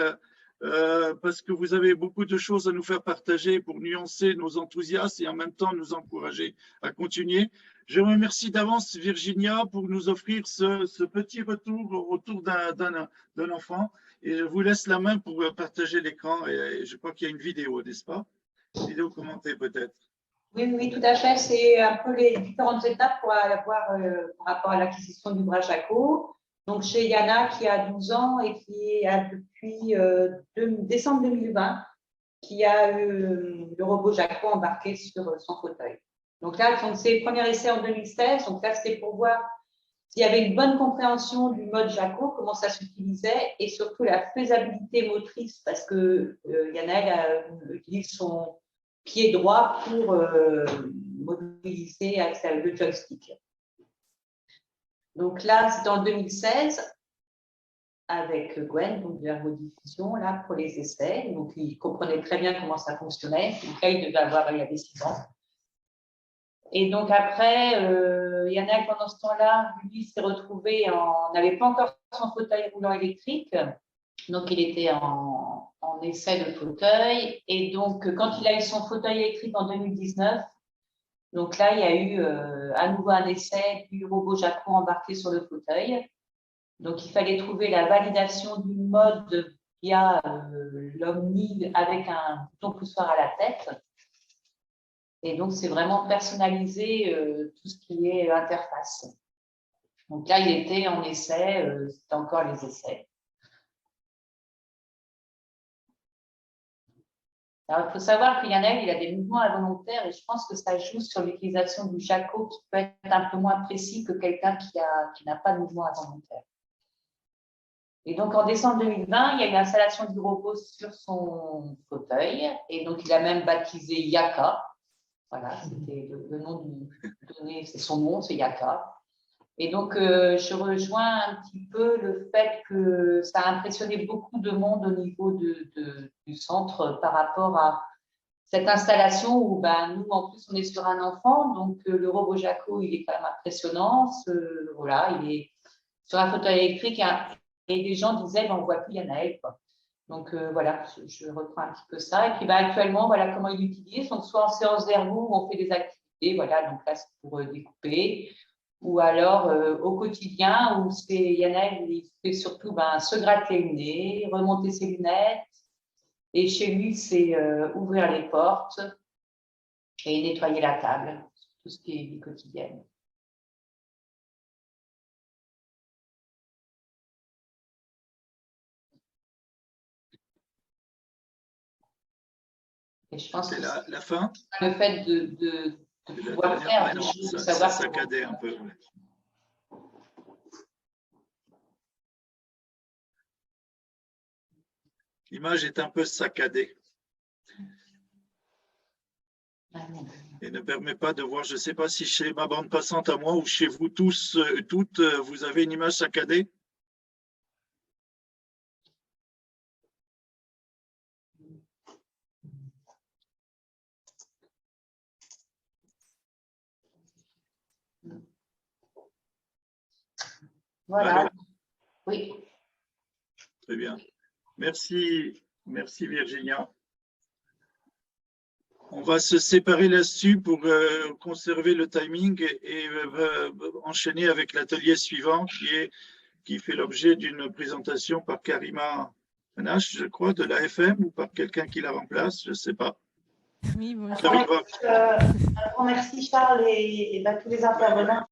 parce que vous avez beaucoup de choses à nous faire partager pour nuancer nos enthousiasmes et en même temps nous encourager à continuer. Je remercie d'avance Virginia pour nous offrir ce petit retour d'un enfant et je vous laisse la main pour partager l'écran et je crois qu'il y a une vidéo, n'est-ce pas? Une vidéo commentée peut-être. Oui, oui, tout à fait. C'est un peu les différentes étapes pour avoir par rapport à l'acquisition du bras Jaco. Donc, chez Yana, qui a 12 ans et qui a depuis décembre 2020, qui a eu le robot Jaco embarqué sur son fauteuil. Donc là, donc, c'est le premier essai en 2016. Donc là, c'était pour voir s'il y avait une bonne compréhension du mode Jaco, comment ça s'utilisait, et surtout la faisabilité motrice, parce que Yana utilise son pied droit pour mobiliser avec le joystick. Donc là, c'était en 2016 avec Gwen, donc de l'ergodiffusion, là, pour les essais. Donc, il comprenait très bien comment ça fonctionnait. Donc là, il avait 6 ans. Et donc après, Yana, pendant ce temps-là, lui, s'est retrouvé n'avait pas encore son fauteuil roulant électrique. Donc, il était en essai de fauteuil. Et donc, quand il a eu son fauteuil électrique en 2019, donc là, il y a eu à nouveau un essai du robot Jaco embarqué sur le fauteuil. Donc, il fallait trouver la validation du mode via l'Omni avec un bouton poussoir à la tête. Et donc, c'est vraiment personnalisé tout ce qui est interface. Donc là, il était en essai, c'était encore les essais. Alors, il faut savoir qu'il y en a, il a des mouvements involontaires et je pense que ça joue sur l'utilisation du Jaco qui peut être un peu moins précis que quelqu'un qui n'a pas de mouvement involontaire. Et donc, en décembre 2020, il y a eu l'installation du robot sur son fauteuil et donc, il a même baptisé Yaka. Voilà, c'était le nom donné, c'est son nom, c'est Yaka. Et donc, je rejoins un petit peu le fait que ça a impressionné beaucoup de monde au niveau du centre par rapport à cette installation où nous, en plus, on est sur un enfant. Donc, le robot Jaco, il est quand même impressionnant. Voilà, il est sur un fauteuil électrique et les gens disaient, on ne voit plus Yanaël, quoi. Donc, voilà, je reprends un petit peu ça. Et puis, actuellement, voilà comment il l'utilise. Donc, soit en séance d'ergo où on fait des activités, voilà, donc là, c'est pour découper. Ou alors au quotidien, où Yanaël, il fait surtout se gratter le nez, remonter ses lunettes. Et chez lui, c'est ouvrir les portes et nettoyer la table, tout ce qui est vie quotidienne. Et je pense que c'est la fin. Le fait de pouvoir faire des choses, de savoir ça saccadait un peu. L'image est un peu saccadée et ne permet pas de voir. Je ne sais pas si chez ma bande passante à moi ou chez vous tous, toutes, vous avez une image saccadée. Voilà. Alors, oui. Très bien. Merci Virginia. On va se séparer là-dessus pour conserver le timing et enchaîner avec l'atelier suivant qui fait l'objet d'une présentation par Karima Anache, je crois, de l'AFM ou par quelqu'un qui la remplace, je ne sais pas. Oui, bonjour. Un grand merci Charles et tous les intervenants.